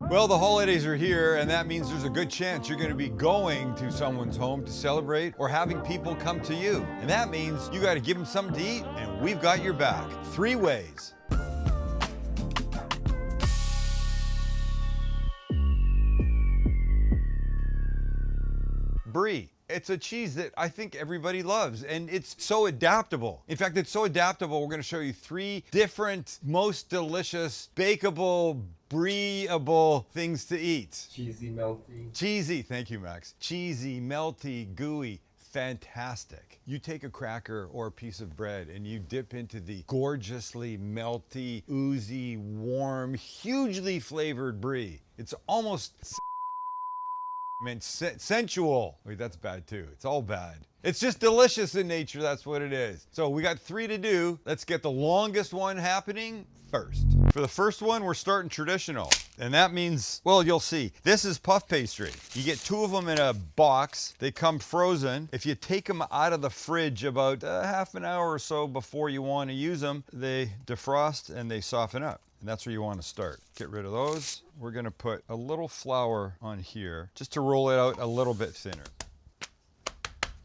Well, the holidays are here, and that means there's a good chance you're going to be going to someone's home to celebrate or having people come to you. And that means you got to give them something to eat, and we've got your back. 3 ways. Brie. It's a cheese that I think everybody loves, and it's so adaptable. In fact, it's so adaptable, we're gonna show you 3 different, most delicious, bakeable, brie-able things to eat. Cheesy, melty. Cheesy, thank you, Max. Cheesy, melty, gooey. Fantastic. You take a cracker or a piece of bread and you dip into the gorgeously melty, oozy, warm, hugely flavored brie. It's almost sensual. Wait, that's bad too. It's all bad. It's just delicious in nature, that's what it is. So we got 3 to do. Let's get the longest one happening first. For the first one, we're starting traditional. And that means, well, you'll see. This is puff pastry. You get 2 of them in a box. They come frozen. If you take them out of the fridge about half an hour or so before you want to use them, they defrost and they soften up. And that's where you want to start. Get rid of those. We're gonna put a little flour on here just to roll it out a little bit thinner.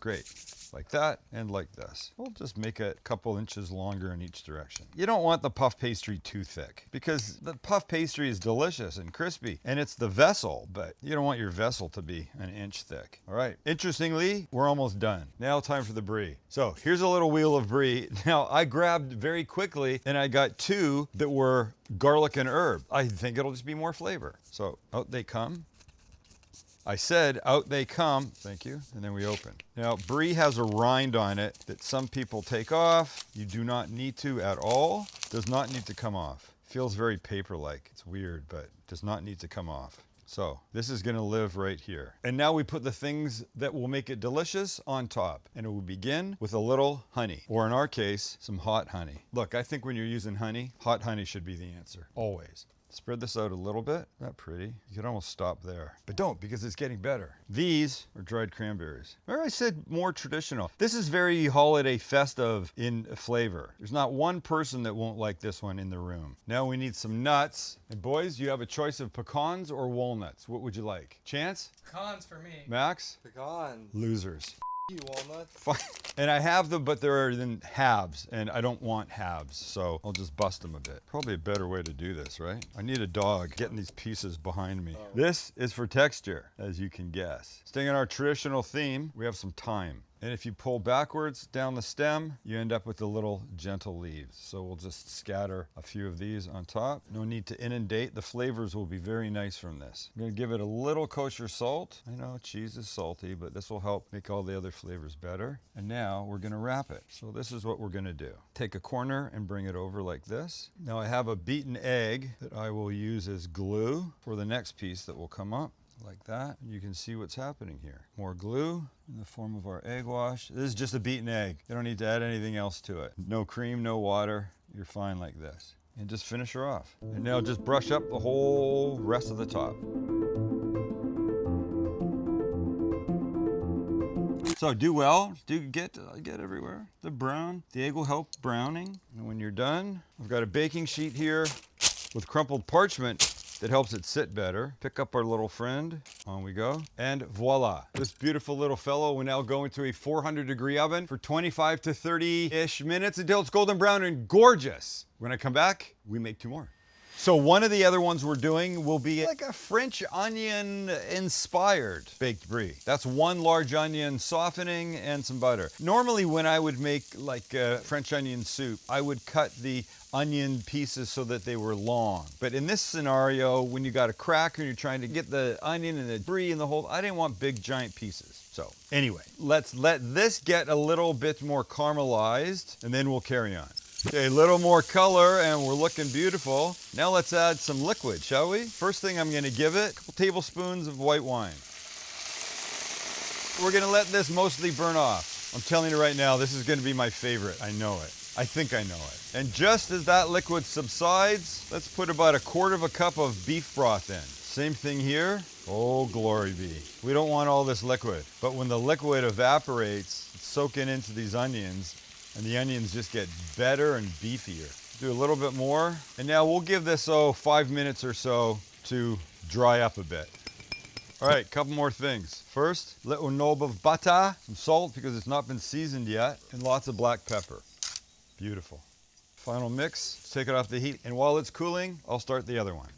Great, like that and like this. We'll just make it a couple inches longer in each direction. You don't want the puff pastry too thick because the puff pastry is delicious and crispy and it's the vessel, but you don't want your vessel to be an inch thick. All right, interestingly, we're almost done. Now time for the brie. So here's a little wheel of brie. Now I grabbed very quickly and I got 2 that were garlic and herb. I think it'll just be more flavor. So out they come. I said out they come, thank you, and then we open. Now, brie has a rind on it that some people take off. You do not need to at all. Does not need to come off. Feels very paper-like. It's weird, but does not need to come off. So this is gonna live right here. And now we put the things that will make it delicious on top. And it will begin with a little honey, or in our case, some hot honey. Look, I think when you're using honey, hot honey should be the answer, always. Spread this out a little bit. Not pretty. You could almost stop there. But don't, because it's getting better. These are dried cranberries. Remember I said more traditional. This is very holiday festive in flavor. There's not one person that won't like this one in the room. Now we need some nuts. And boys, you have a choice of pecans or walnuts. What would you like? Chance? Pecans for me. Max? Pecans. Losers. You walnuts. Fine. And I have them, but they're in halves, and I don't want halves, so I'll just bust them a bit. Probably a better way to do this, right? I need a dog getting these pieces behind me. This is for texture, as you can guess. Staying on our traditional theme, we have some thyme. And if you pull backwards down the stem, you end up with the little gentle leaves. So we'll just scatter a few of these on top. No need to inundate. The flavors will be very nice from this. I'm gonna give it a little kosher salt. I know cheese is salty, but this will help make all the other flavors better. And now we're gonna wrap it. So this is what we're gonna do. Take a corner and bring it over like this. Now I have a beaten egg that I will use as glue for the next piece that will come up. Like that. You can see what's happening here. More glue in the form of our egg wash. This is just a beaten egg. You don't need to add anything else to it. No cream, no water. You're fine like this. And just finish her off. And now just brush up the whole rest of the top. So do well, do get everywhere. The brown, the egg will help browning. And when you're done, I've got a baking sheet here with crumpled parchment that helps it sit better. Pick up our little friend, on we go. And voila, this beautiful little fellow will now go into a 400-degree oven for 25 to 30-ish minutes until it's golden brown and gorgeous. When I come back, we make 2 more. So one of the other ones we're doing will be like a French onion inspired baked brie. That's 1 large onion softening and some butter. Normally when I would make like a French onion soup, I would cut the onion pieces so that they were long. But in this scenario, when you got a cracker and you're trying to get the onion and the brie and the whole, I didn't want big giant pieces. So anyway, let's let this get a little bit more caramelized and then we'll carry on. Okay, a little more color and we're looking beautiful. Now let's add some liquid, shall we? First thing I'm gonna give it, a couple tablespoons of white wine. We're gonna let this mostly burn off. I'm telling you right now, this is gonna be my favorite. I know it. I think I know it. And just as that liquid subsides, let's put about 1/4 cup of beef broth in. Same thing here. Oh, glory be. We don't want all this liquid, but when the liquid evaporates, it's soaking into these onions, and the onions just get better and beefier. Do a little bit more, and now we'll give this 5 minutes or so to dry up a bit. All right, couple more things. First, little knob of butter, some salt because it's not been seasoned yet, and lots of black pepper. Beautiful. Final mix, let's take it off the heat, and while it's cooling, I'll start the other one.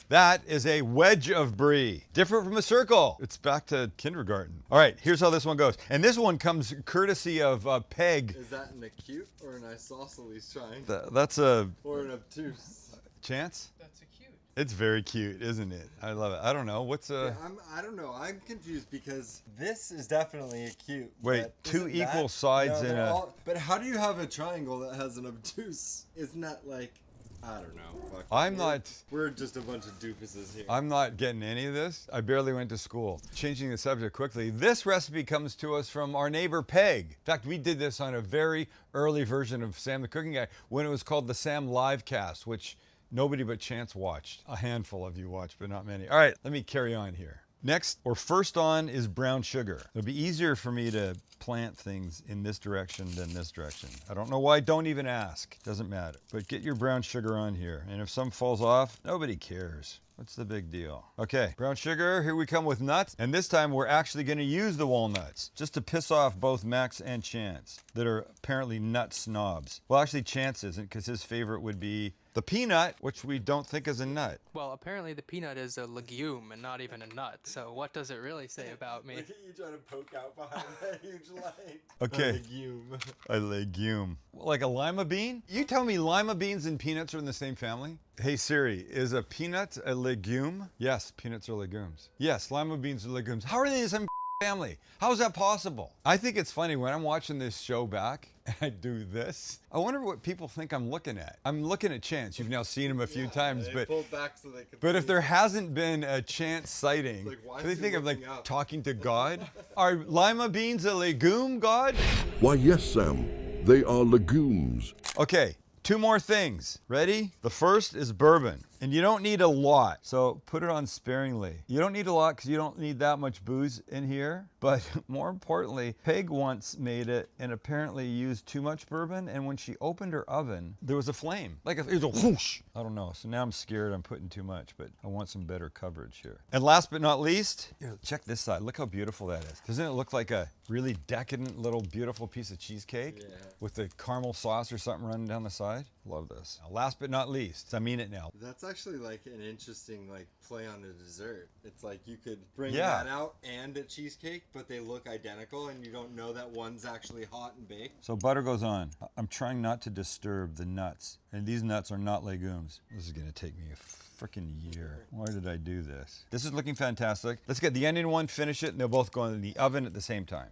That is a wedge of brie. Different from a circle. It's back to kindergarten. All right, here's how this one goes. And this one comes courtesy of Peg. Is that an acute or an isosceles trying? That's a Or an obtuse? Chance? That's acute. It's very cute, isn't it? I love it. I don't know. What's a... I don't know. I'm confused because this is definitely acute. Wait, but two isn't equal that- sides no, in they're a... all- But how do you have a triangle that has an obtuse? Isn't that like... I don't know. Fuck. I'm not... We're just a bunch of doofuses here. I'm not getting any of this. I barely went to school. Changing the subject quickly, this recipe comes to us from our neighbor Peg. In fact, we did this on a very early version of Sam the Cooking Guy when it was called the Sam Livecast, which nobody but Chance watched. A handful of you watched, but not many. All right, let me carry on here. Next, or first on, is brown sugar. It'll be easier for me to plant things in this direction than this direction. I don't know why, don't even ask. Doesn't matter. But get your brown sugar on here. And if some falls off, nobody cares. What's the big deal? Okay, brown sugar, here we come with nuts. And this time we're actually gonna use the walnuts just to piss off both Max and Chance that are apparently nut snobs. Well, actually Chance isn't because his favorite would be the peanut, which we don't think is a nut. Well, apparently the peanut is a legume and not even a nut. So what does it really say about me? Look at you trying to poke out behind that huge light. Okay. A legume. A legume. Like a lima bean? You tell me lima beans and peanuts are in the same family? Hey Siri, is a peanut a legume? Yes, peanuts are legumes. Yes, lima beans are legumes. How are they the same family? How is that possible? I think it's funny when I'm watching this show back and I do this. I wonder what people think I'm looking at. I'm looking at Chance. You've now seen him a few times, They but pulled back so they could but if see. there hasn't been a Chance sighting, Like, why do they is he think I'm like looking up? talking to God? Are lima beans a legume, God? Why, yes, Sam. They are legumes. Okay, two more things. Ready? The first is bourbon. And you don't need a lot, so put it on sparingly. You don't need a lot because you don't need that much booze in here. But more importantly, Peg once made it and apparently used too much bourbon. And when she opened her oven, there was a flame. Like it was a whoosh. I don't know. So now I'm scared I'm putting too much, but I want some better coverage here. And last but not least, here, check this side. Look how beautiful that is. Doesn't it look like a really decadent little beautiful piece of cheesecake with the caramel sauce or something running down the side? Love this. Now, last but not least, I mean it now. That's actually like an interesting like play on a dessert. It's like you could bring Yeah. that out and a cheesecake, but they look identical and you don't know that one's actually hot and baked. So butter goes on. I'm trying not to disturb the nuts. And these nuts are not legumes. This is gonna take me a freaking year. Why did I do this? This is looking fantastic. Let's get the onion one, finish it, and they'll both go in the oven at the same time.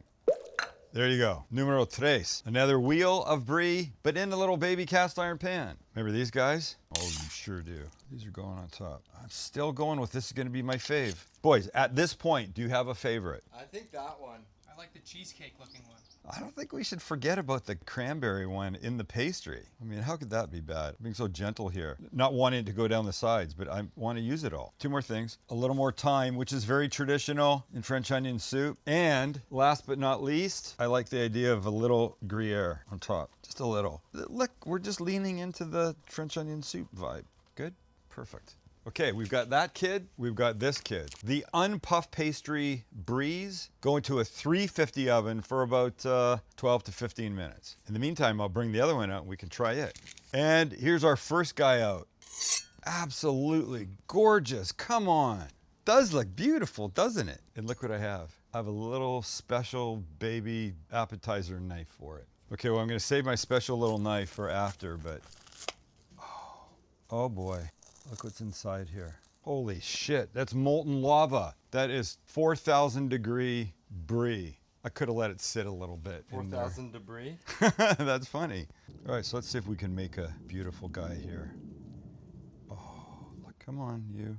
There you go. Numero tres. Another wheel of brie, but in a little baby cast iron pan. Remember these guys? Oh, you sure do. These are going on top. I'm still going with this is gonna be my fave. Boys, at this point, do you have a favorite? I think that one. I like the cheesecake looking one. I don't think we should forget about the cranberry one in the pastry. I mean, how could that be bad? Being so gentle here. Not wanting it to go down the sides, but I want to use it all. Two more things. A little more thyme, which is very traditional in French onion soup. And last but not least, I like the idea of a little Gruyere on top. Just a little. Look, we're just leaning into the French onion soup vibe. Good? Perfect. Okay, we've got that kid, we've got this kid. The unpuffed pastry bries go into a 350 oven for about 12 to 15 minutes. In the meantime, I'll bring the other one out and we can try it. And here's our first guy out. Absolutely gorgeous, come on. Does look beautiful, doesn't it? And look what I have. I have a little special baby appetizer knife for it. Okay, well I'm gonna save my special little knife for after, but oh boy. Look what's inside here. Holy shit, that's molten lava. That is 4,000 degree brie. I could have let it sit a little bit in there. 4,000 debris. That's funny. All right, so let's see if we can make a beautiful guy here. Oh, look, come on, you.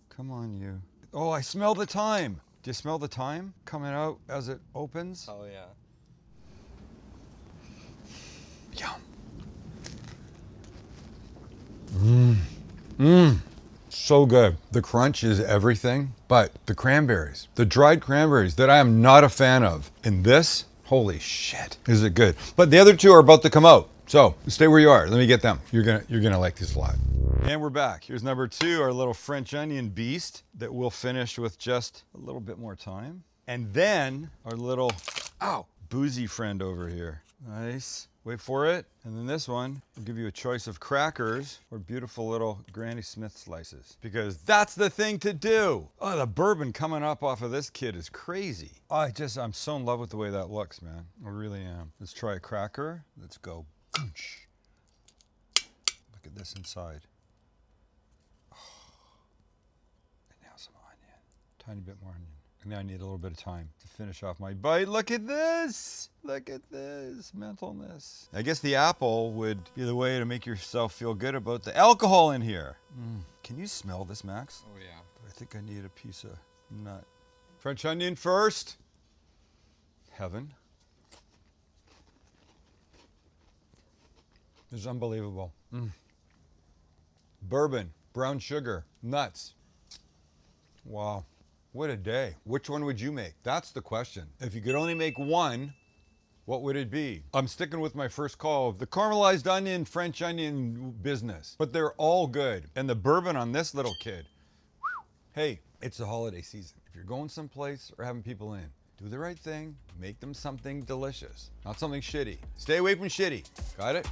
Come on, you. Oh, I smell the thyme. Do you smell the thyme coming out as it opens? Oh yeah. Yum. So good. The crunch is everything, but the cranberries, the dried cranberries that I am not a fan of. In this, holy shit, is it good. But the other two are about to come out. So stay where you are. Let me get them. You're gonna like this a lot. And we're back. Here's number 2, our little French onion beast that we'll finish with just a little bit more time. And then our little, boozy friend over here. Nice. Wait for it. And then this one will give you a choice of crackers or beautiful little Granny Smith slices, because that's the thing to do. Oh, the bourbon coming up off of this kid is crazy. Oh, I'm so in love with the way that looks, man. I really am. Let's try a cracker. Let's go. Look at this inside. Oh. And now some onion. Tiny bit more onion. And then I need a little bit of time to finish off my bite. Look at this. Look at this mentalness. I guess the apple would be the way to make yourself feel good about the alcohol in here. Can you smell this, Max? Oh yeah. But I think I need a piece of nut. French onion first. Heaven. This is unbelievable. Bourbon, brown sugar, nuts. Wow. What a day. Which one would you make? That's the question. If you could only make one, what would it be? I'm sticking with my first call of the caramelized onion, French onion business. But they're all good. And the bourbon on this little kid. Hey, it's the holiday season. If you're going someplace or having people in, do the right thing. Make them something delicious, not something shitty. Stay away from shitty. Got it?